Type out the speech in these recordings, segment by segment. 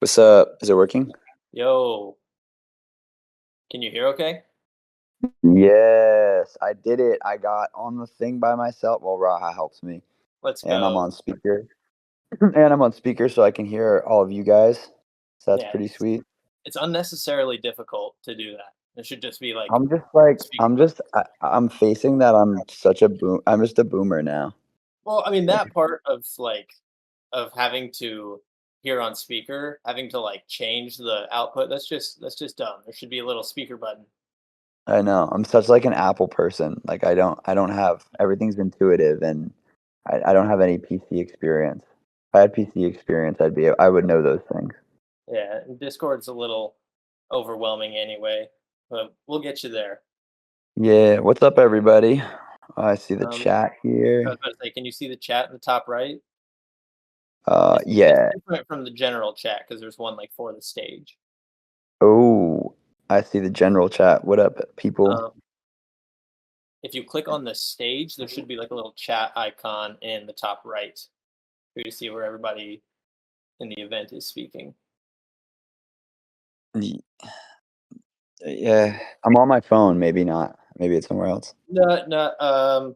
What's up? Is it working? Yo, can you hear okay? Yes, I did it. I got on the thing by myself. Well, Raha helps me, Let's and I'm go. on speaker. And I'm on speaker so I can hear all of you guys. So that's Yeah, pretty sweet. it's unnecessarily difficult to do that. It should just be like I'm just like speaker. I'm facing that I'm such a boom. I'm just a boomer now. Well, I mean Like that part of of having to hear on speaker, having to like change the output. That's just dumb. There should be a little speaker button. I know I'm such like an Apple person. Like I don't have everything's intuitive and I don't have any PC experience. If I had PC experience, I would know those things. Yeah, Discord's a little overwhelming anyway, but we'll get you there. Yeah, what's up, everybody? I see the Um, chat I here. was about to say, can you see the chat in the top right? It's Yeah. different from the general chat because there's one like for the stage. Oh, I see the general chat. What up, people? Um, If you click on the stage, there should be like a little chat icon in the top right for you to see where everybody in the event is speaking. Y- Yeah, I'm on my phone. Maybe not. Maybe it's somewhere else. No, no.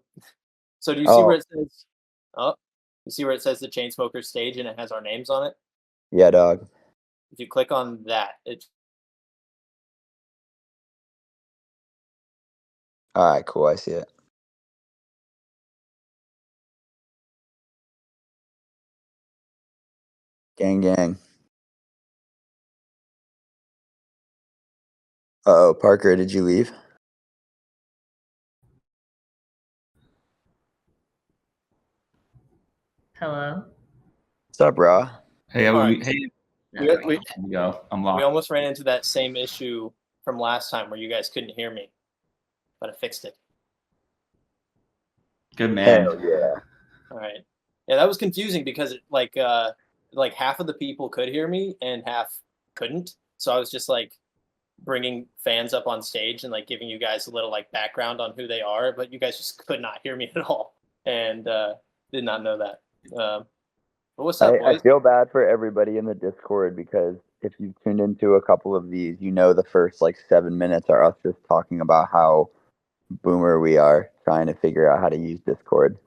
So do you see where Oh, it says? Oh, you see where it says the Chainsmokers stage and it has our names on it? yeah, dog. If you click on that, it's All right, cool. I see it. Gang, gang. Uh-oh, Parker, did you leave? Hello? What's up, bro? Hey, all right. hey, We, Okay. we, here we go. I'm we locked. almost ran into that same issue from last time where you guys couldn't hear me, but I fixed it. Good man. Hell yeah. All right. Yeah, that was confusing because like half of the people could hear me and half couldn't. So I was just like bringing fans up on stage and like giving you guys a little like background on who they are, but you guys just could not hear me at all and did not know that. But what's up, I boys? feel bad for everybody in the Discord because if you've tuned into a couple of these, you know the first like 7 minutes are us just talking about how boomer we are trying to figure out how to use Discord.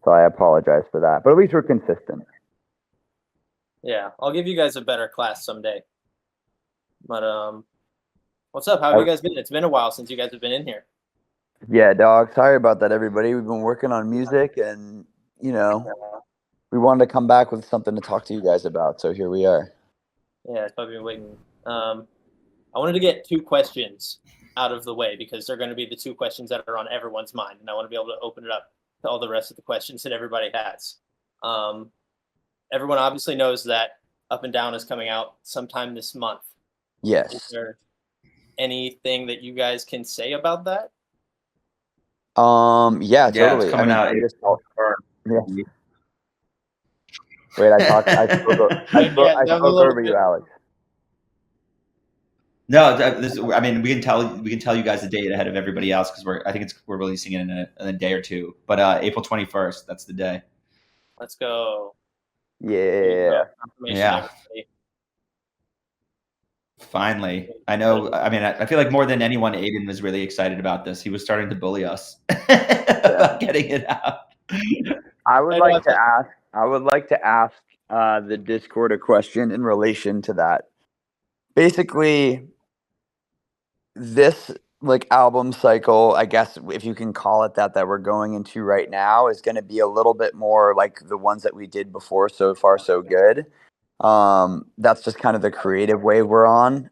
So I apologize for that. But at least we're consistent. Yeah, I'll give you guys a better class someday. But what's up? How have you guys been? It's been a while since you guys have been in here. Yeah, dog. Sorry about that, everybody. We've been working on music and, we wanted to come back with something to talk to you guys about. So here we are. Yeah, I've been waiting. I wanted to get two questions out of the way because they're going to be the two questions that are on everyone's mind, and I want to be able to open it up to all the rest of the questions that everybody has. Um, Everyone obviously knows that Up and Down is coming out sometime this month. Is Yes. there anything that you guys can say about that? Yeah, totally. It's coming out. Yeah. Wait, I spoke over you, Alex. No, I mean we can tell you guys the date ahead of everybody else because we're releasing it in a day or two. But April 21st, that's the day. Let's go. Yeah. Yeah. Finally, I know. I mean, I feel like more than anyone, Aiden was really excited about this. He was starting to bully us about getting it out. I would like to ask the Discord a question in relation to that. Basically, this like album cycle, I guess if you can call it that we're going into right now is going to be a little bit more like the ones that we did before. So far so good. That's just kind of the creative wave we're on.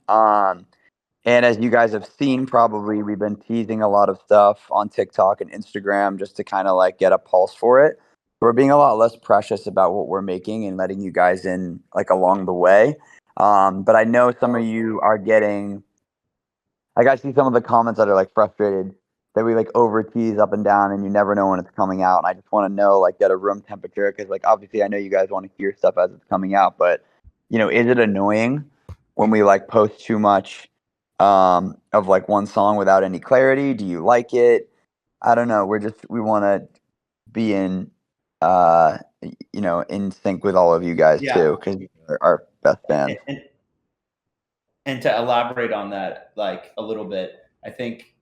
And as you guys have seen, probably we've been teasing a lot of stuff on TikTok and Instagram just to kind of like get a pulse for it. We're being a lot less precious about what we're making and letting you guys in like along the way. But I know some of you are getting like I see some of the comments that are like frustrated that we like over tease up and down and you never know when it's coming out. And I just want to know like get a room temperature because like obviously I know you guys want to hear stuff as it's coming out, but is it annoying when we like post too much of like one song without any clarity? Do you like it? I don't know. We want to be in in sync with all of you guys too, because you're our best band. And to elaborate on that, like a little bit, I think,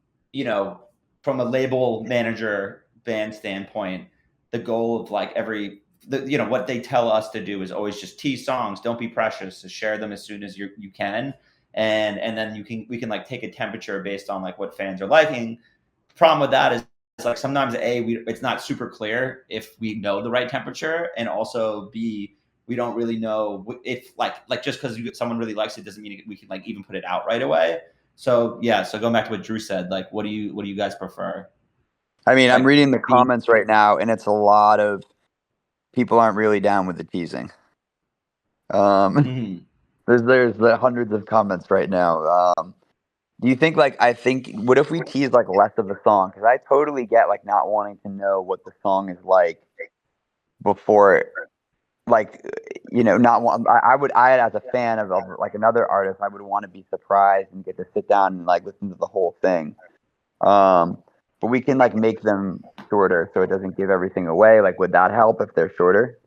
from a label manager band standpoint, the goal of like what they tell us to do is always just tease songs. Don't be precious. To share them as soon as you can, and then we can like take a temperature based on like what fans are liking. The problem with that is like sometimes it's not super clear if we know the right temperature, and also B, we don't really know if like just because someone really likes it doesn't mean we can like even put it out right away. So going back to what Drew said, like what do you guys prefer? I mean, I'm reading the comments right now, and it's a lot of people aren't really down with the teasing. There's the hundreds of comments right now. Do you think what if we tease like less of the song? Because I totally get like not wanting to know what the song is like before, like not want. I as a fan of like another artist, I would want to be surprised and get to sit down and like listen to the whole thing. But we can like make them shorter so it doesn't give everything away. Like, would that help if they're shorter?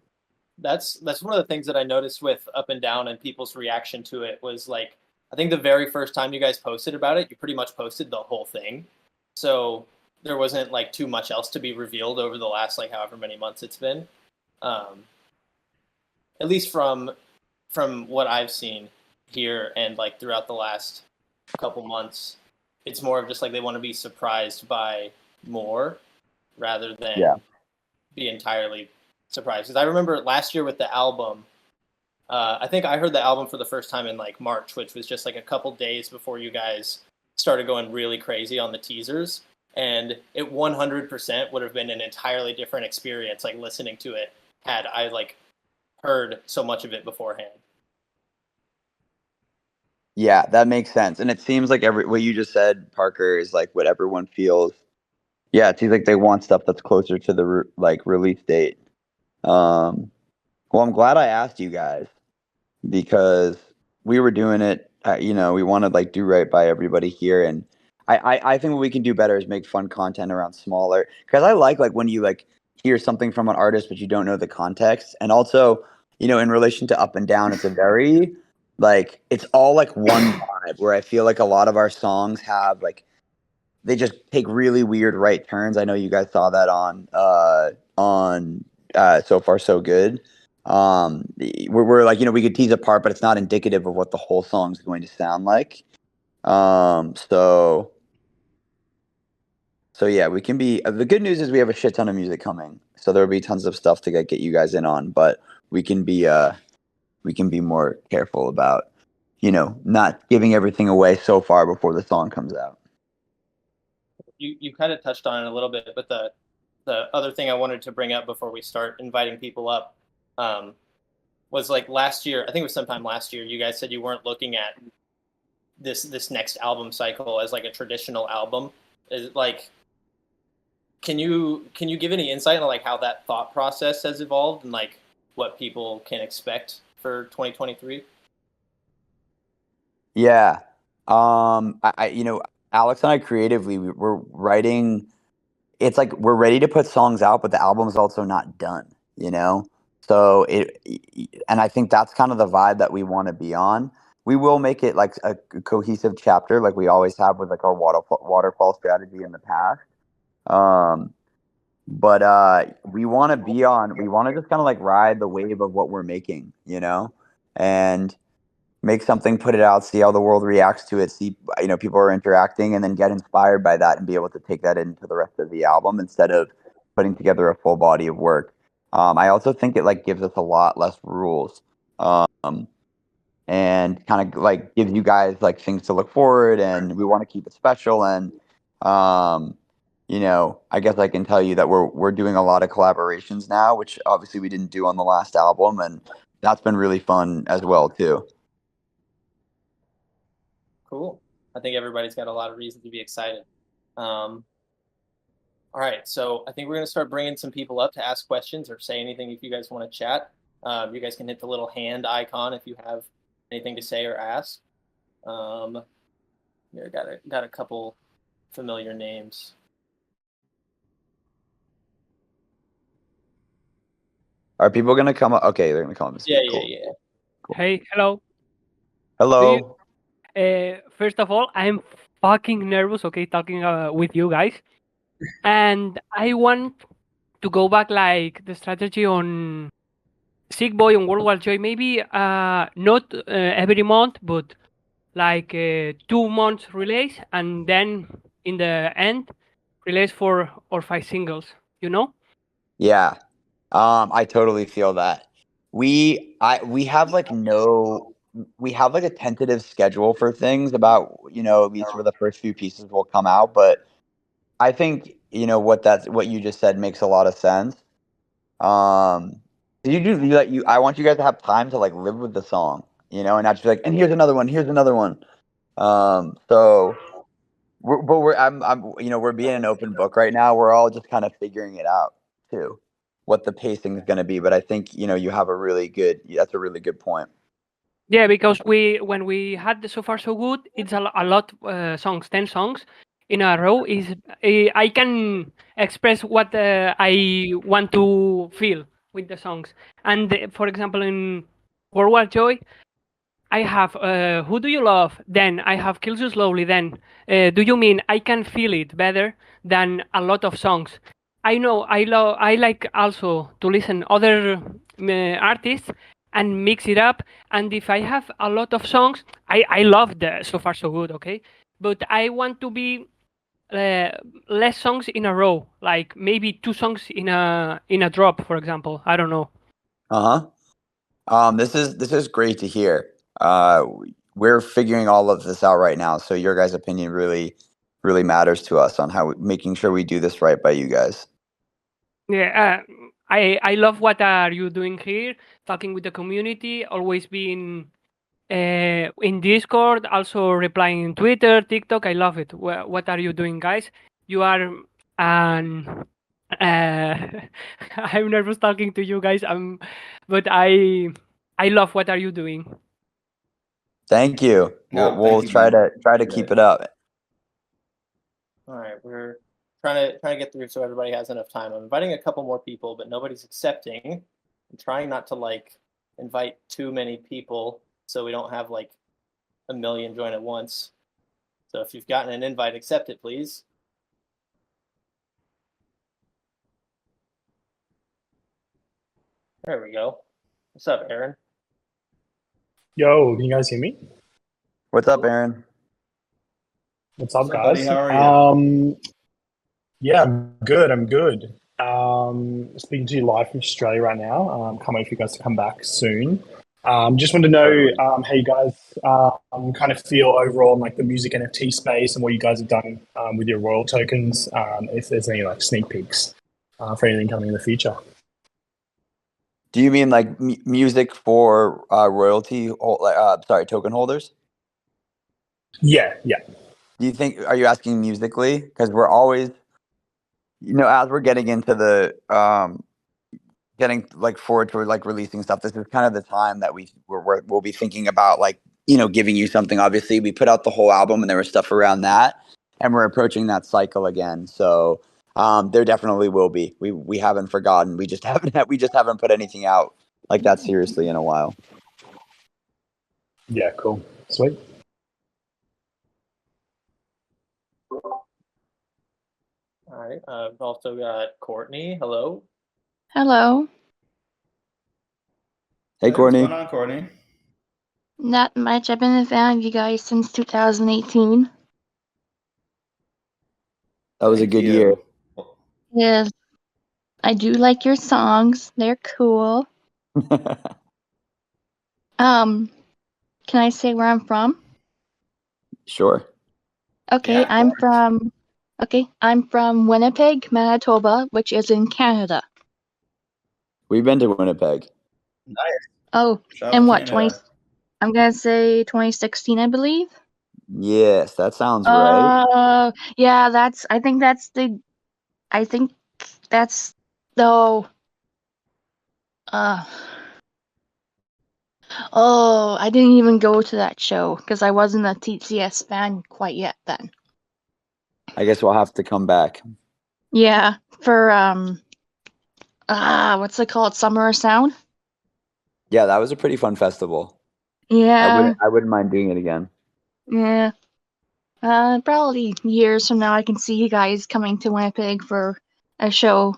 That's one of the things that I noticed with Up and Down and people's reaction to it was like, I think the very first time you guys posted about it, you pretty much posted the whole thing. So there wasn't like too much else to be revealed over the last like however many months it's been. At least from what I've seen here and like throughout the last couple months, it's more of just like they want to be surprised by more rather than be entirely surprised. Because I remember last year with the album, I think I heard the album for the first time in like March, which was just like a couple days before you guys started going really crazy on the teasers. And it 100% would have been an entirely different experience, like listening to it had I like heard so much of it beforehand. Yeah, that makes sense. And it seems like what you just said, Parker, is like what everyone feels. Yeah, it seems like they want stuff that's closer to the release date. Well, I'm glad I asked you guys because we were doing it. We want to like do right by everybody here, and I think what we can do better is make fun content around smaller. Because I like when you like hear something from an artist but you don't know the context, and also in relation to Up and Down, it's a very like it's all like one vibe. Where I feel like a lot of our songs have like they just take really weird right turns. I know you guys saw that on So Far So Good. We're like we could tease apart, but it's not indicative of what the whole song is going to sound like. So yeah, we can be. The good news is we have a shit ton of music coming, so there'll be tons of stuff to get you guys in on. But we can be more careful about not giving everything away so far before the song comes out. You kind of touched on it a little bit, but the other thing I wanted to bring up before we start inviting people up was like last year. I think it was sometime last year. You guys said you weren't looking at this next album cycle as like a traditional album. Is it like, can you give any insight on like how that thought process has evolved and like what people can expect for 2023? Yeah. Alex and I creatively we're writing. It's like we're ready to put songs out, but the album's also not done. So and I think that's kind of the vibe that we want to be on. We will make it like a cohesive chapter, like we always have with like our waterfall strategy in the past. But we want to be on. We want to just kind of like ride the wave of what we're making, and make something, put it out, see how the world reacts to it, see people are interacting, and then get inspired by that and be able to take that into the rest of the album instead of putting together a full body of work. I also think it like gives us a lot less rules, and kind of like gives you guys like things to look forward, and we want to keep it special. And I guess I can tell you that we're doing a lot of collaborations now, which obviously we didn't do on the last album, and that's been really fun as well too. Cool. I think everybody's got a lot of reason to be excited. All right, so I think we're going to start bringing some people up to ask questions or say anything if you guys want to chat. You guys can hit the little hand icon if you have anything to say or ask. Here, got a couple familiar names. Are people gonna come up? Okay, they're gonna come up and speak. Yeah. Cool. Hey, hello. Hello. First of all, I'm fucking nervous, okay, talking with you guys. And I want to go back like the strategy on Sick Boy and World War Joy. Maybe not every month, but like 2 months release, and then in the end, release 4 or 5 singles. You know? Yeah. I totally feel that. We have like a tentative schedule for things about, at least where the first few pieces will come out, but I think, what you just said makes a lot of sense. I want you guys to have time to like live with the song, and not just be like, and here's another one, here's another one. So we're being an open book right now. We're all just kind of figuring it out too, what the pacing is going to be. But I think, you have that's a really good point. Yeah, because when we had the So Far So Good, it's a lot songs, 10 songs in a row. I can express what I want to feel with the songs. And for example, in World War Joy, I have Who Do You Love? Then I have Kills You Slowly. Then Do You Mean? I can feel it better than a lot of songs. I know I like also to listen other artists and mix it up. And if I have a lot of songs, I love the So Far So Good, okay? But I want to be less songs in a row, like maybe 2 songs in a drop, for example. I don't know. This is great to hear. We're figuring all of this out right now, so your guys' opinion really, really matters to us on making sure we do this right by you guys. Yeah, I love what are you doing here, talking with the community, always being in Discord, also replying in Twitter, TikTok. I love it. What are you doing, guys? You are an. I'm nervous talking to you guys. But I love what are you doing. Thank you. No, We'll thank you, try man. to keep it up. All right, we're trying to get through so everybody has enough time. I'm inviting a couple more people, but nobody's accepting. I'm trying not to like invite too many people so we don't have like a million join at once. So if you've gotten an invite, accept it, please. There we go. What's up, Aaron? Yo, can you guys hear me? What's up, Aaron? What's up, buddy? guys? How are you? Yeah, I'm good. Speaking to you live from Australia right now. Can't wait for you guys to come back soon. Just want to know how you guys kind of feel overall in like the music NFT space and what you guys have done with your Royal tokens. If there's any like sneak peeks for anything coming in the future. Do you mean like music for token holders? Yeah. Do you think, are you asking musically? Because we're always, as we're getting into the getting like forward to like releasing stuff, this is kind of the time that we'll be thinking about like, giving you something. Obviously, we put out the whole album and there was stuff around that, and we're approaching that cycle again. So there definitely will be. We haven't forgotten. We just haven't put anything out like that seriously in a while. Yeah, cool. Sweet. All right. I've also got Courtney. Hello. Hello. Hey, Courtney. What's going on, Courtney? Not much. I've been a fan of you guys since 2018. That was a good year. Yes. I do like your songs. They're cool. Can I say where I'm from? Sure. Okay, Yeah, I'm from Winnipeg, Manitoba, which is in Canada. We've been to Winnipeg. Nice. Oh, Shout and out what, Canada. I'm gonna say 2016, I believe. Yes, that sounds right. Yeah, I think that's though. Oh, I didn't even go to that show because I wasn't a TCS fan quite yet then. I guess we'll have to come back. Yeah, for what's it called? Summer Sound? Yeah, that was a pretty fun festival. Yeah, I wouldn't mind doing it again. yeah. Probably years from now, I can see you guys coming to Winnipeg for a show.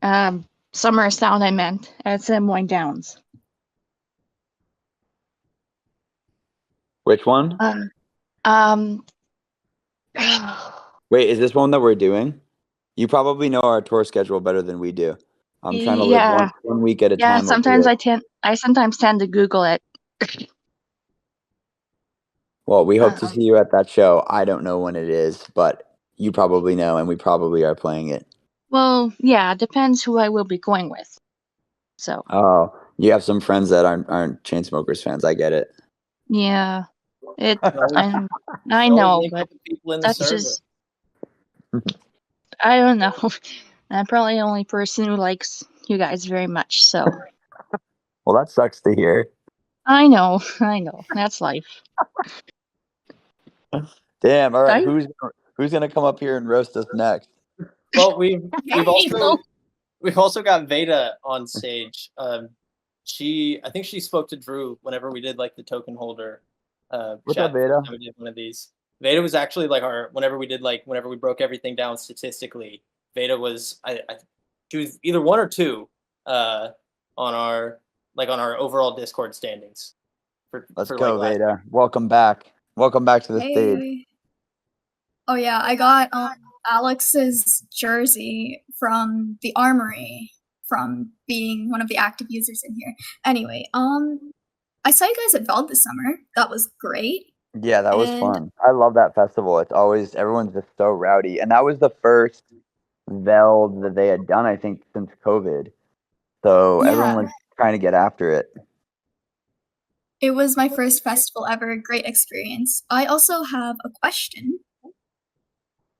Summer Sound, I meant, at Moines Downs. Which one? Um, Wait, is this one that we're doing? You probably know our tour schedule better than we do. I'm trying to live yeah, one week at a yeah. time over Sometimes here. I sometimes tend to Google it. Well, we hope to Um, see you at that show. I don't know when it is, but you probably know, and we probably are playing it. well, yeah, depends who I will be going with. So, Oh, you have some friends that aren't Chainsmokers fans. I get it. yeah, I The only know, link but with the people in the that's server. just I don't know. I'm probably the only person who likes you guys very much. So Well, that sucks to hear. I know, that's life. Damn. All right, I who's gonna come up here and roast us next? Well, we've know. also got Veda on stage. I think she spoke to Drew whenever we did like the token holder What's chat. up, Veda? We did one of these. Veda was actually like whenever we broke everything down statistically. Veda was she was either 1 or 2 on our overall Discord standings. Let's for go, last. Veda. Welcome back. Welcome back to the stage. Hey. Oh yeah, I got Alex's jersey from the Armory from being one of the active users in here. Anyway, I saw you guys at Veld this summer. That was great. Yeah, that was And fun. I love that festival. It's always everyone's just so rowdy, and that was the first Veld that they had done, I think, since COVID. So everyone yeah, was trying to get after it. it was my first festival ever. Great experience. I also have a question.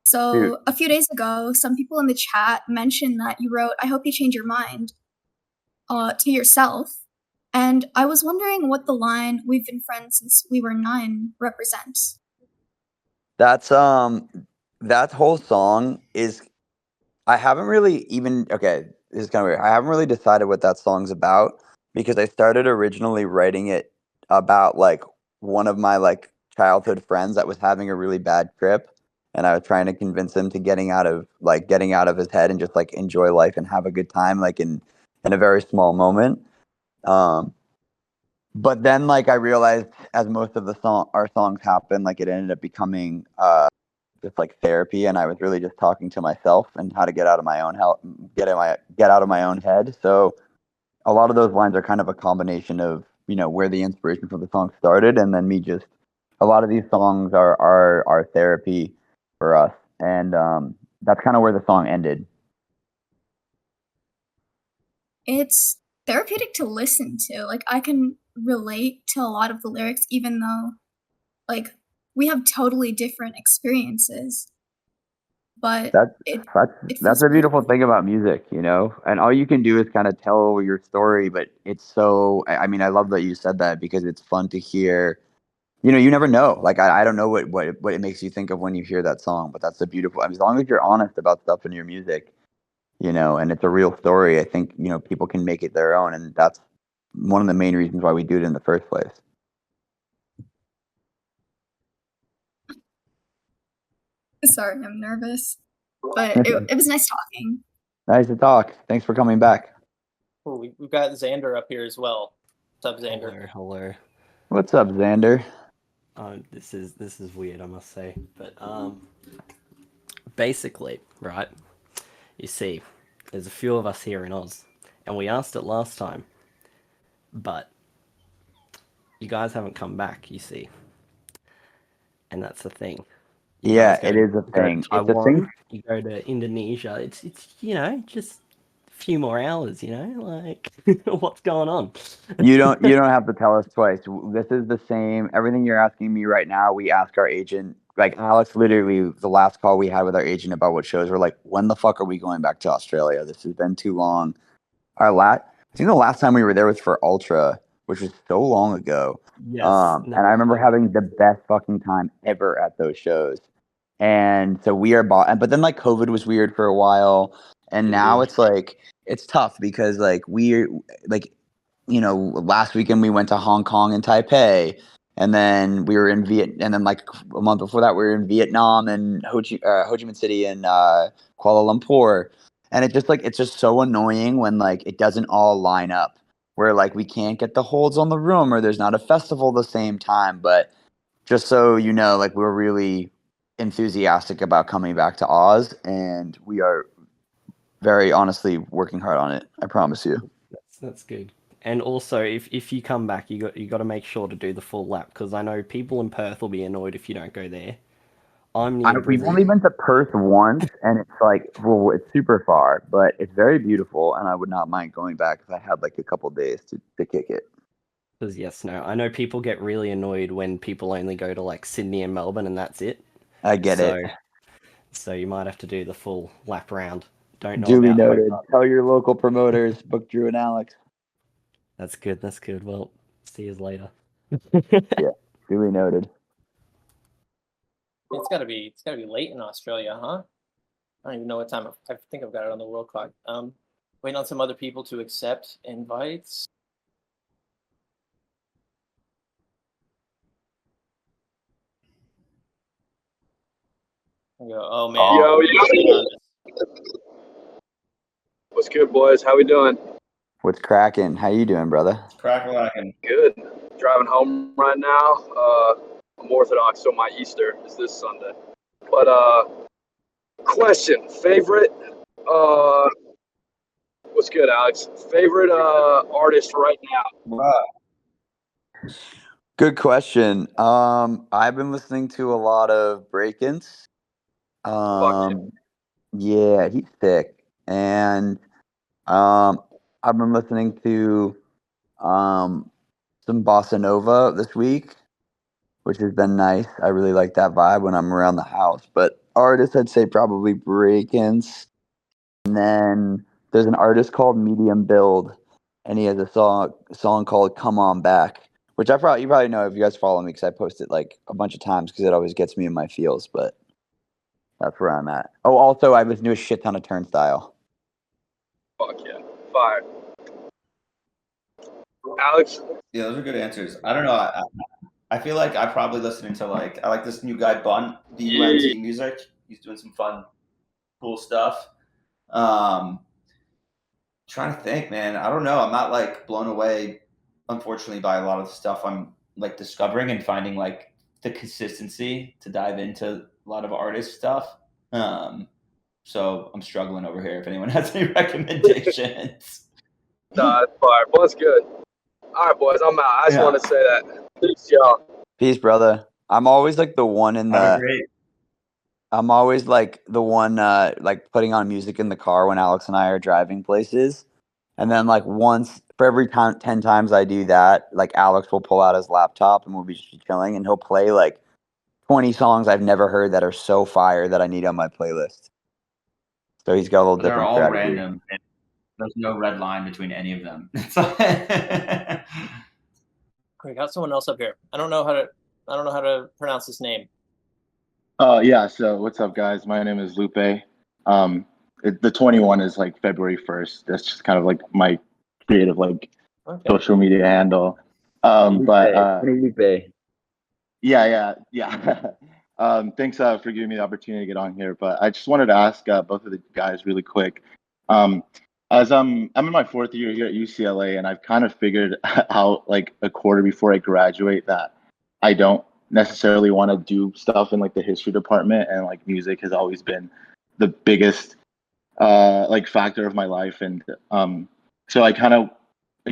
So Dude. a few days ago, some people in the chat mentioned that you wrote, "I hope you change your mind," to yourself. And I was wondering what the line "We've been friends since we were 9" represents. That's that whole song is I haven't really even okay, this is kind of weird. I haven't really decided what that song's about because I started originally writing it about like one of my like childhood friends that was having a really bad trip and I was trying to convince him to getting out of his head and just like enjoy life and have a good time like in a very small moment. Um but then like I realized as most of our songs happen like it ended up becoming just like therapy and I was really just talking to myself and how to get out of my own get out of my own head. So a lot of those lines are kind of a combination of, where the inspiration for the song started and then me just a lot of these songs are therapy for us and that's kind of where the song ended. It's therapeutic to listen to. Like, I can relate to a lot of the lyrics, even though, like, we have totally different experiences. But it That's feels a good. beautiful thing about music, and all you can do is kind of tell your story, but it's so, I mean, I love that you said that because it's fun to hear. You never know. Like, I don't know what it makes you think of when you hear that song, but that's a beautiful, I mean, as long as you're honest about stuff in your music, and it's a real story, I think, people can make it their own. And that's one of the main reasons why we do it in the first place. Sorry, I'm nervous. But it was nice talking. Nice to talk. Thanks for coming back. Cool. We've got Xander up here as well. What's up, Xander? Hello. What's up, Xander? This is weird, I must say, but basically, right? You see, there's a few of us here in Oz, and we asked it last time, but you guys haven't come back. You see, and that's the thing. You Yeah, guys it is a thing. Go to Taiwan, It's a thing. You go to Indonesia. It's just a few more hours. Like what's going on? You don't have to tell us twice. This is the same. Everything you're asking me right now, we ask our agent. Like Alex, literally, the last call we had with our agent about what shows, we're like, when the fuck are we going back to Australia? This has been too long. I think the last time we were there was for Ultra, which was so long ago. Yes. And I remember having the best fucking time ever at those shows. And so we are but then like COVID was weird for a while. And now it's like it's tough because like we're like, you know, last weekend we went to Hong Kong and Taipei, and then we were in and then like a month before that we were in Vietnam and Ho Chi Minh City and Kuala Lumpur. And it's just so annoying when like it doesn't all line up, where like we can't get the holds on the room or there's not a festival the same time. But just so you know, like we're really enthusiastic about coming back to Oz, and we are very honestly working hard on it. I promise you. That's good. And also, if you come back, you got to make sure to do the full lap, because I know people in Perth will be annoyed if you don't go there. We've only been to Perth once, and it's like, well, it's super far, but it's very beautiful, and I would not mind going back if I had like a couple days to kick it. Because I know people get really annoyed when people only go to like Sydney and Melbourne, and that's it. I get it. So you might have to do the full lap round. Don't know. Duly noted. Tell your local promoters, book Drew and Alex. That's good. That's good. Well, see you later. Yeah, duly noted. It's gotta be late in Australia, huh? I don't even know what time. I think I've got it on the world clock. Waiting on some other people to accept invites. Oh man. Yo. What's good, boys? How we doing? What's cracking? How you doing, brother? Crack-a-lackin'. Good. Driving home right now. I'm Orthodox, so my Easter is this Sunday. But question: favorite? What's good, Alex? Favorite artist right now? Good question. I've been listening to a lot of Breakins. Yeah, he's sick. And I've been listening to some bossa nova this week, which has been nice. I really like that vibe when I'm around the house. But artists, I'd say probably Breakins. And then there's an artist called Medium Build, and he has a song called "Come On Back," which you probably know if you guys follow me, because I post it like a bunch of times because it always gets me in my feels. But that's where I'm at. Oh, also I listen to a shit ton of Turnstile. Fuck yeah, fire. Alex? Yeah, those are good answers. I don't know. I feel like I probably listening to I like this new guy Bunt, the UNT music. He's doing some fun, cool stuff. Trying to think, man. I don't know. I'm not like blown away, unfortunately, by a lot of the stuff I'm like discovering and finding like the consistency to dive into a lot of artist stuff. So I'm struggling over here. If anyone has any recommendations. Nah, that's fire. Well, that's good. All right, boys, I'm out. I just want to say that. Peace, y'all. Peace, brother. I'm always like the one in the. I'm always like the one like putting on music in the car when Alex and I are driving places, and then like once for every 10 times I do that, like Alex will pull out his laptop and we'll be just chilling, and he'll play like 20 songs I've never heard that are so fire that I need on my playlist. So he's got a little different. They're all strategy. random. There's no red line between any of them. We got someone else up here. I don't know how to pronounce this name. Yeah, so what's up, guys? My name is Lupe. The 21 is like February 1st. That's just kind of like my creative social media handle. Lupe. Yeah. Thanks for giving me the opportunity to get on here. But I just wanted to ask both of the guys really quick. As I'm in my fourth year here at UCLA, and I've kind of figured out like a quarter before I graduate that I don't necessarily want to do stuff in like the history department, and like music has always been the biggest like factor of my life. And so I kind of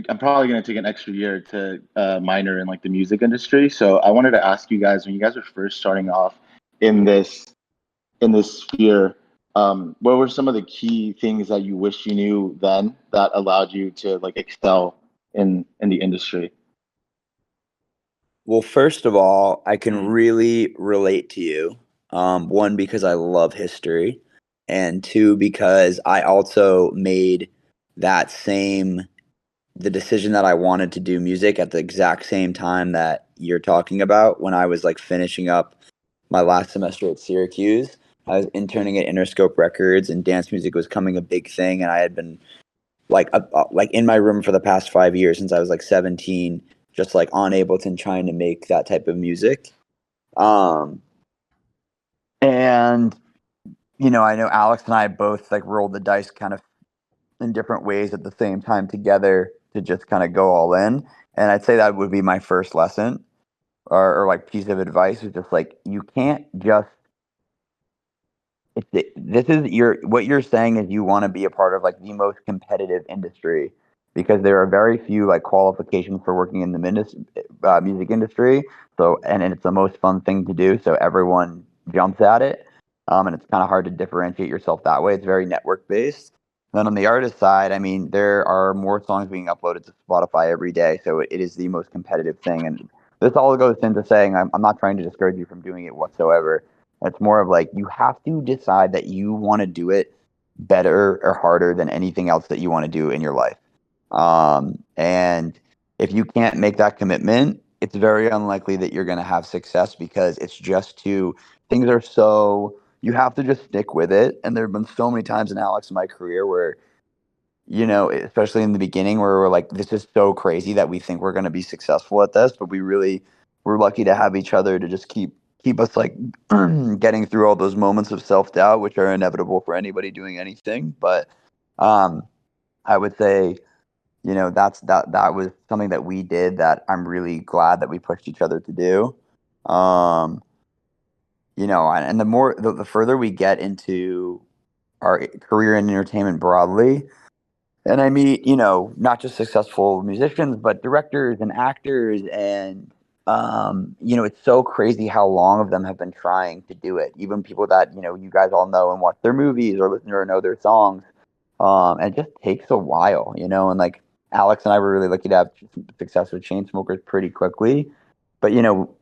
I'm probably going to take an extra year to minor in like the music industry. So I wanted to ask you guys, when you guys were first starting off in this sphere, what were some of the key things that you wish you knew then that allowed you to like excel in the industry? Well, first of all, I can really relate to you. One, because I love history, and two, because I also made the decision that I wanted to do music at the exact same time that you're talking about, when I was like finishing up my last semester at Syracuse. I was interning at Interscope Records, and dance music was becoming a big thing, and I had been like in my room for the past 5 years since I was like 17, just like on Ableton trying to make that type of music. And I know Alex and I both like rolled the dice kind of in different ways at the same time together to just kind of go all in. And I'd say that would be my first lesson or like piece of advice, is just like, you can't just, this is what you're saying is you want to be a part of like the most competitive industry, because there are very few like qualifications for working in the music industry. So, and it's the most fun thing to do. So everyone jumps at it. And it's kind of hard to differentiate yourself that way. It's very network based. Then on the artist side, I mean, there are more songs being uploaded to Spotify every day. So it is the most competitive thing. And this all goes into saying, I'm not trying to discourage you from doing it whatsoever. It's more of like, you have to decide that you want to do it better or harder than anything else that you want to do in your life. And if you can't make that commitment, it's very unlikely that you're going to have success, because it's just things are so, you have to just stick with it. And there have been so many times in Alex and my career where, especially in the beginning, where we're like, this is so crazy that we think we're going to be successful at this, but we're lucky to have each other to just keep us like getting through all those moments of self-doubt, which are inevitable for anybody doing anything. But I would say, that was something that we did that I'm really glad that we pushed each other to do. And the further we get into our career in entertainment broadly, and I meet, not just successful musicians, but directors and actors, and it's so crazy how long of them have been trying to do it. Even people that you guys all know and watch their movies or listen or know their songs. And it just takes a while, and like Alex and I were really lucky to have success with Chainsmokers pretty quickly. But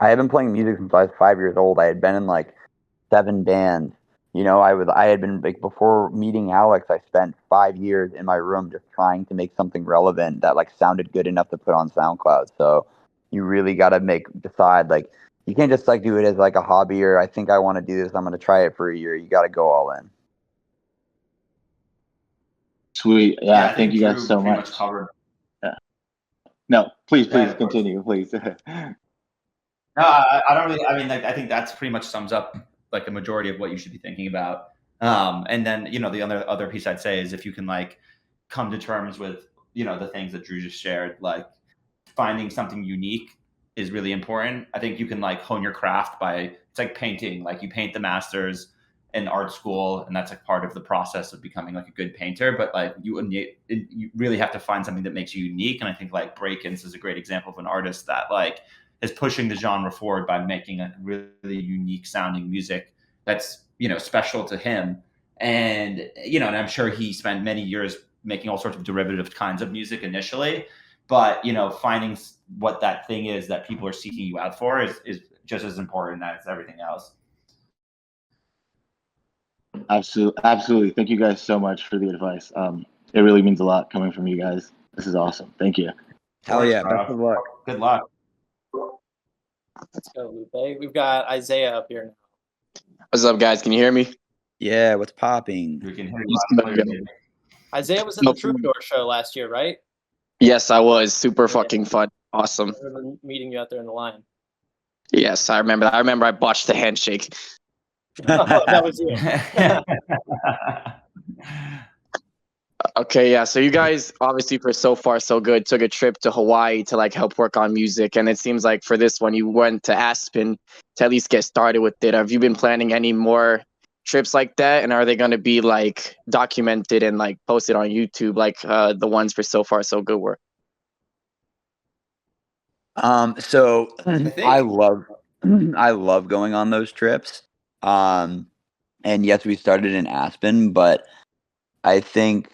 I had been playing music since I was 5 years old. I had been in like 7 bands. I had been like, before meeting Alex, I spent 5 years in my room just trying to make something relevant that like sounded good enough to put on SoundCloud. So you really got to decide, like, you can't just like do it as like a hobby, or I think I want to do this, I'm going to try it for a year. You got to go all in. Sweet. Yeah, I thank you guys so pretty much. Covered. Yeah. No, please Yeah, continue, please. No, I don't really. I mean, like, I think that's pretty much sums up like the majority of what you should be thinking about. And then the other piece I'd say is, if you can like come to terms with the things that Drew just shared, like finding something unique is really important. I think you can like hone your craft it's like painting. Like, you paint the masters in art school, and that's like part of the process of becoming like a good painter. But like, you really have to find something that makes you unique. And I think like Breakins is a great example of an artist that like is pushing the genre forward by making a really unique sounding music that's special to him. And and I'm sure he spent many years making all sorts of derivative kinds of music initially, but finding what that thing is that people are seeking you out for is just as important as everything else. Absolutely. Thank you guys so much for the advice. It really means a lot coming from you guys. This is awesome. Thank you. Hell yeah. Best of luck. Good luck. Let's go, Lupe. We've got Isaiah up here now. What's up, guys? Can you hear me? Yeah, what's popping? We can hear you. Isaiah was at the Troubadour show last year, right? Yes, I was. Super fucking fun. Awesome. I remember meeting you out there in the line. Yes, I remember that. I remember I botched the handshake. Oh, that was you. Okay, yeah. So you guys, obviously, for So Far So Good, took a trip to Hawaii to like help work on music, and it seems like for this one, you went to Aspen to at least get started with it. Have you been planning any more trips like that, and are they going to be like documented and like posted on YouTube, like the ones for So Far So Good were? So I love going on those trips. And yes, we started in Aspen, but I think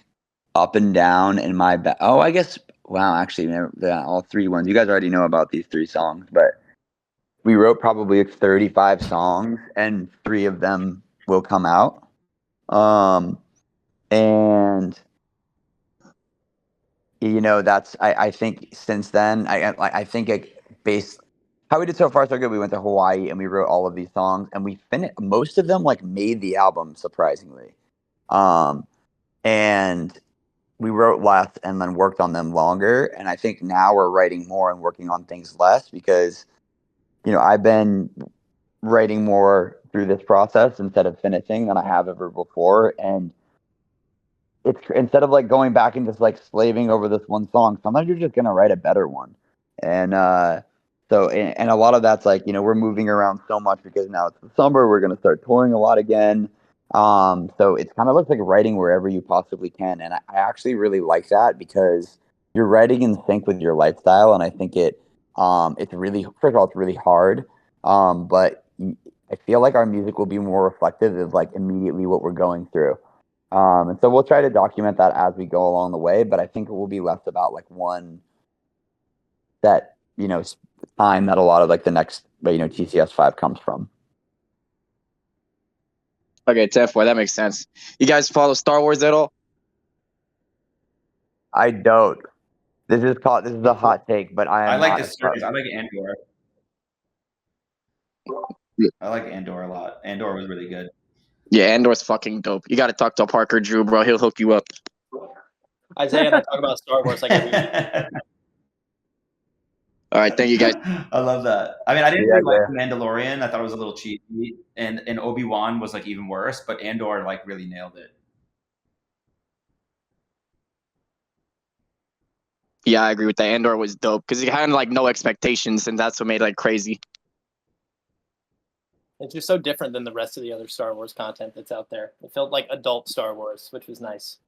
Up and Down in my I guess, wow, actually, all 3 ones. You guys already know about these 3 songs, but we wrote probably 35 songs, and 3 of them will come out. And that's, I think since then, I think based how we did so far so good. We went to Hawaii and we wrote all of these songs, and we finished most of them. Like made the album surprisingly, and we wrote less and then worked on them longer. And I think now we're writing more and working on things less because I've been writing more through this process instead of finishing than I have ever before, and it's instead of like going back and just like slaving over this one song, sometimes you're just gonna write a better one. And and a lot of that's like, we're moving around so much because now it's the summer, we're gonna start touring a lot again. So it's kind of looks like writing wherever you possibly can. And I actually really like that because you're writing in sync with your lifestyle. And I think it's really, first of all, it's really hard. But I feel like our music will be more reflective of like immediately what we're going through. And so we'll try to document that as we go along the way, but I think it will be less about like one that, time that a lot of like the next, TCS 5 comes from. Okay, 10-4, that makes sense. You guys follow Star Wars at all? I don't. This is a hot take, but I like not this series. I like Andor. I like Andor a lot. Andor was really good. Yeah, Andor's fucking dope. You got to talk to Parker Drew, bro. He'll hook you up. Isaiah and I talk about Star Wars like every week. All right, thank you guys. I love that. I mean, I didn't really like The Mandalorian. I thought it was a little cheesy, and Obi-Wan was like even worse, but Andor like really nailed it. Yeah, I agree with that. Andor was dope because he had like no expectations, and that's what made it like crazy. It's just so different than the rest of the other Star Wars content that's out there. It felt like adult Star Wars, which was nice.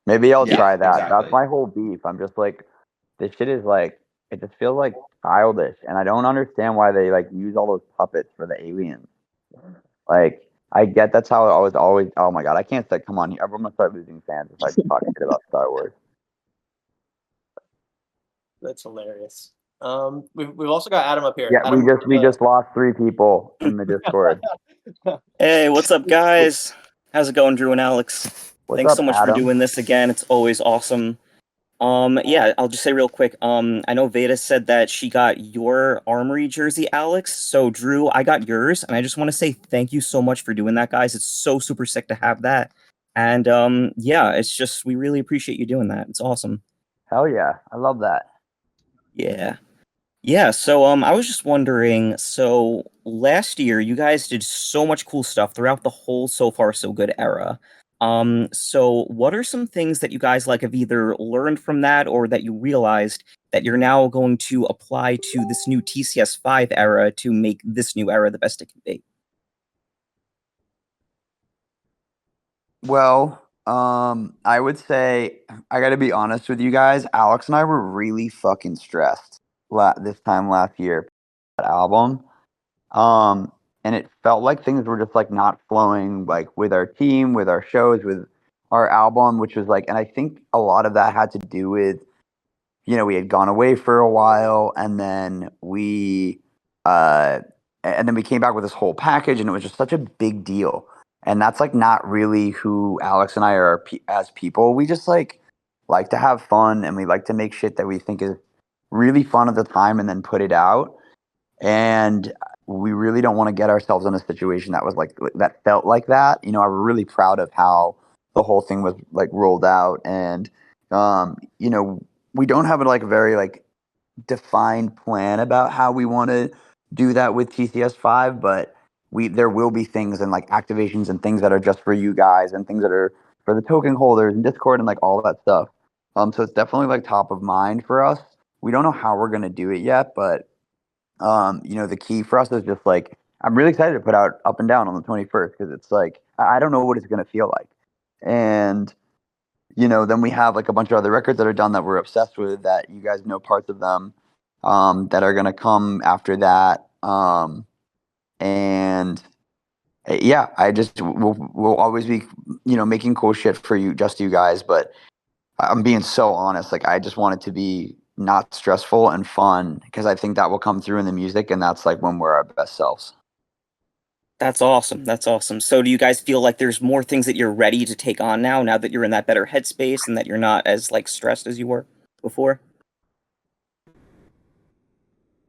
Maybe I'll try that. Exactly. That's my whole beef. I'm just like, this shit is like, it just feels like childish, and I don't understand why they like use all those puppets for the aliens. Like, I get that's how I was always. Oh my god, I can't say. Come on, I'm gonna start losing fans if I talk shit about Star Wars. That's hilarious. We've also got Adam up here. Yeah, Adam, we just lost 3 people in the Discord. Hey, what's up, guys? How's it going, Drew and Alex? Thanks so much for doing this again. It's always awesome. Yeah, I'll just say real quick. I know Veda said that she got your Armory jersey, Alex. So, Drew, I got yours, and I just want to say thank you so much for doing that, guys. It's so super sick to have that. And yeah, it's just we really appreciate you doing that. It's awesome. Hell yeah, I love that. Yeah. Yeah, so I was just wondering, so last year you guys did so much cool stuff throughout the whole So Far So Good era. So what are some things that you guys like have either learned from that or that you realized that you're now going to apply to this new TCS 5 era to make this new era the best it can be? Well, I would say I got to be honest with you guys. Alex and I were really fucking stressed this time last year that album. And it felt like things were just like not flowing like with our team, with our shows, with our album, which was like, and I think a lot of that had to do with, we had gone away for a while, and then we came back with this whole package, and it was just such a big deal. And that's like not really who Alex and I are as people. We just like to have fun, and we like to make shit that we think is really fun at the time and then put it out. And we really don't want to get ourselves in a situation that was like that felt like that. I'm really proud of how the whole thing was like rolled out, and we don't have a like very like defined plan about how we want to do that with TCS 5, but there will be things and like activations and things that are just for you guys and things that are for the token holders and Discord and like all that stuff. So it's definitely like top of mind for us. We don't know how we're gonna do it yet, but the key for us is just like I'm really excited to put out Up and Down on the 21st because it's like I don't know what it's gonna feel like, and then we have like a bunch of other records that are done that we're obsessed with that you guys know parts of them that are gonna come after that, and yeah, I just we'll always be making cool shit for you, just you guys, but I'm being so honest, like I just want it to be not stressful and fun because I think that will come through in the music, and that's like when we're our best selves. That's awesome. That's awesome. So do you guys feel like there's more things that you're ready to take on now that you're in that better headspace and that you're not as like stressed as you were before?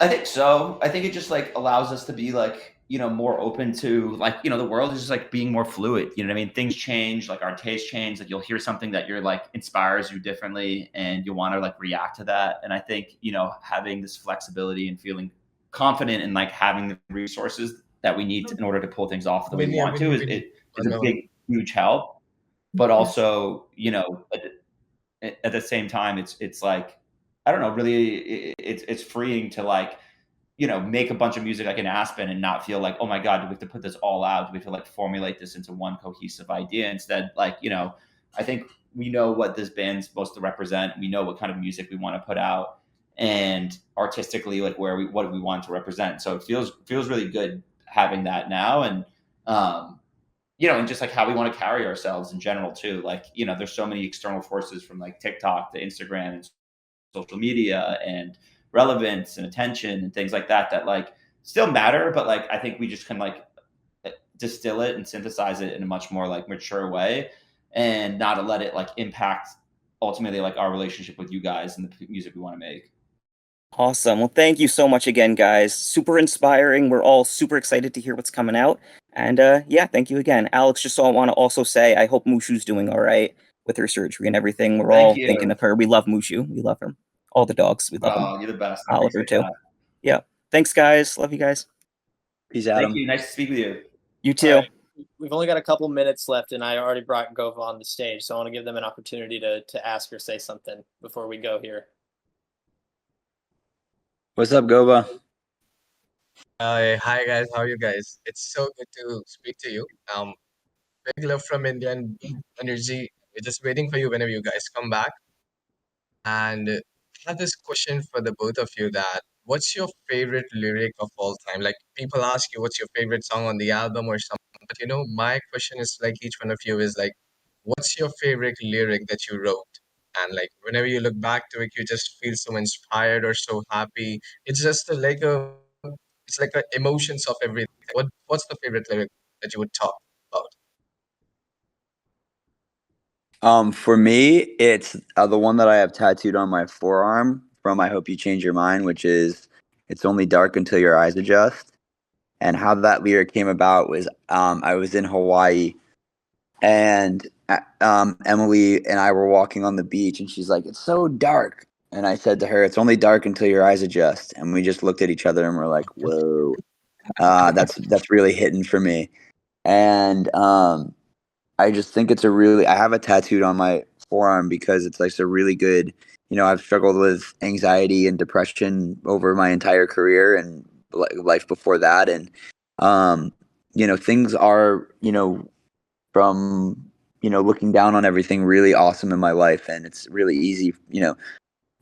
I think so. I think it just like allows us to be like, more open to like, the world is just like being more fluid. You know what I mean? Things change, like our tastes change. Like you'll hear something that you're like inspires you differently and you want to like react to that. And I think, having this flexibility and feeling confident in like having the resources that we need in order to pull things off the way we want to is a big, huge help. But also, at the same time, it's like, I don't know, really, it's freeing to like, make a bunch of music like in Aspen and not feel like, oh my God, do we have to put this all out? Do we have to like formulate this into one cohesive idea? Instead, like, I think we know what this band's supposed to represent. We know what kind of music we want to put out and artistically, like what we want to represent. So it feels really good having that now. And, and just like how we want to carry ourselves in general too. Like, there's so many external forces from like TikTok to Instagram and social media and relevance and attention and things like that like still matter, but like I think we just can like distill it and synthesize it in a much more like mature way and not to let it like impact ultimately like our relationship with you guys and the music we want to make. Awesome. Well, thank you so much again, guys. Super inspiring. We're all super excited to hear what's coming out. And yeah, thank you again. Alex, just so I want to also say, I hope Mushu's doing all right with her surgery and everything. We're all thinking of her. We love Mushu. We love her. All the dogs. We love them. You're the best. Oliver, too. That. Yeah. Thanks, guys. Love you guys. Peace out. Thank you. Nice to speak with you. You too. Right. We've only got a couple minutes left, and I already brought Gova on the stage, so I want to give them an opportunity to ask or say something before we go here. What's up, Gova? Hi guys, how are you guys? It's so good to speak to you. Big love from India and energy. We're just waiting for you whenever you guys come back. And I have this question for the both of you that what's your favorite lyric of all time? Like people ask you what's your favorite song on the album or something, but my question is like each one of you is like, what's your favorite lyric that you wrote? And like whenever you look back to it, you just feel so inspired or so happy. It's just it's like a emotions of everything. What's the favorite lyric that you would talk about? For me, it's the one that I have tattooed on my forearm from "I Hope You Change Your Mind," which is "It's only dark until your eyes adjust." And how that lyric came about was I was in Hawaii, and Emily and I were walking on the beach, and she's like, "It's so dark." And I said to her, "It's only dark until your eyes adjust." And we just looked at each other and we're like, "Whoa, that's really hitting for me." And I just think it's I have a tattooed on my forearm because it's like a really good, I've struggled with anxiety and depression over my entire career and life before that. And, things are, from, looking down on everything really awesome in my life. And it's really easy,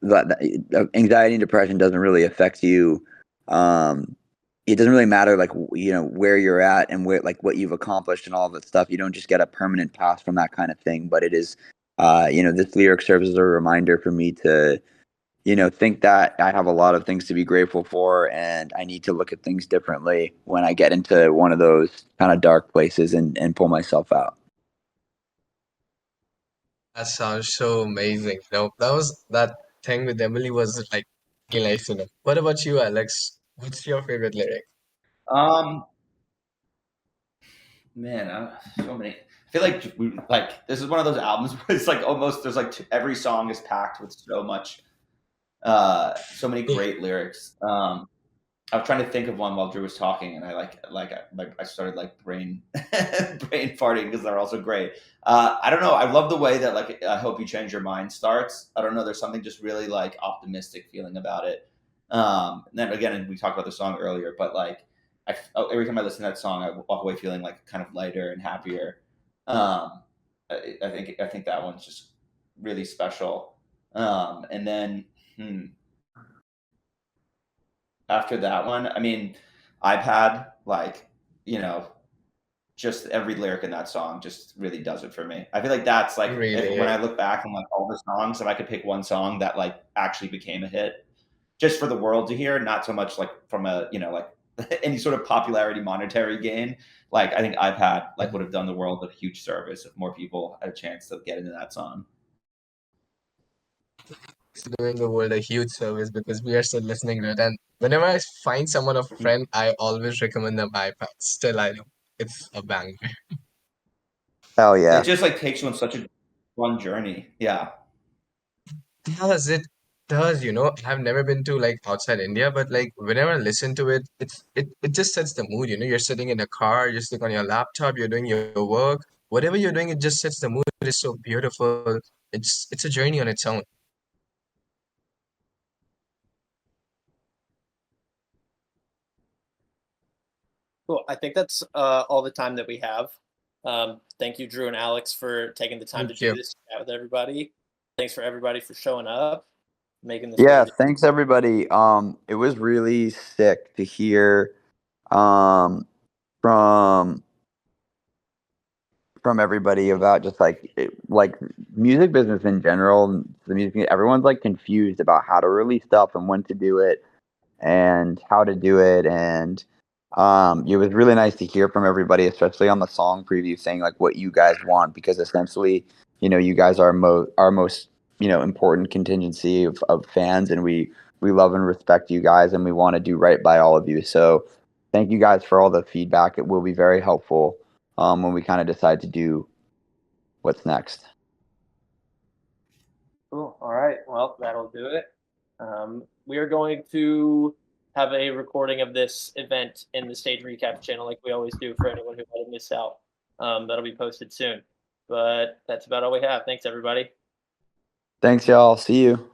that anxiety and depression doesn't really affect you. It doesn't really matter like where you're at and where like what you've accomplished and all of that stuff. You don't just get a permanent pass from that kind of thing. But it is this lyric serves as a reminder for me to think that I have a lot of things to be grateful for, and I need to look at things differently when I get into one of those kind of dark places and pull myself out. That sounds so amazing. That thing with Emily was like really nice to know. What about you, Alex? What's your favorite lyric? Man, so many. I feel like this is one of those albums where it's like almost there's like every song is packed with so much, so many great lyrics. I was trying to think of one while Drew was talking, and I started like brain farting because they're also great. I don't know. I love the way that like "I Hope You Change Your Mind" starts. I don't know. There's something just really like optimistic feeling about it. And then again, we talked about the song earlier, but like every time I listen to that song, I walk away feeling like kind of lighter and happier. I think that one's just really special. And then. After that one, I mean, iPad, like, just every lyric in that song just really does it for me. I feel like that's like Really? when I look back on like all the songs, if I could pick one song that like actually became a hit, just for the world to hear, not so much like from a like any sort of popularity monetary gain. Like I think iPad like would have done the world a huge service if more people had a chance to get into that song. It's doing the world a huge service because we are still listening to it, and whenever I find someone a friend, I always recommend them iPad. Still, I know it's a banger. Hell yeah. It just like takes you on such a fun journey. Yeah. It does, you know. I've never been to like outside India, but like whenever I listen to it, it just sets the mood, you know. You're sitting in a car, you're sitting on your laptop, you're doing your work, whatever you're doing, it just sets the mood. It's so beautiful. It's a journey on its own. Cool. I think that's all the time that we have. Thank you, Drew and Alex, for taking the time Thank to you. do this chat with everybody. Thanks for everybody for showing up, making this. Yeah, thanks everybody. It was really sick to hear from everybody about just like music business in general. And the music, everyone's like confused about how to release stuff and when to do it and how to do it. And it was really nice to hear from everybody, especially on the song preview, saying like what you guys want, because essentially, you guys are our most important contingency of fans, and we love and respect you guys, and we want to do right by all of you. So thank you guys for all the feedback. It will be very helpful when we kind of decide to do what's next. Cool. All right. Well, that'll do it. We are going to have a recording of this event in the Stage Recap channel, like we always do for anyone who might have missed out. That'll be posted soon. But that's about all we have. Thanks, everybody. Thanks, y'all. See you.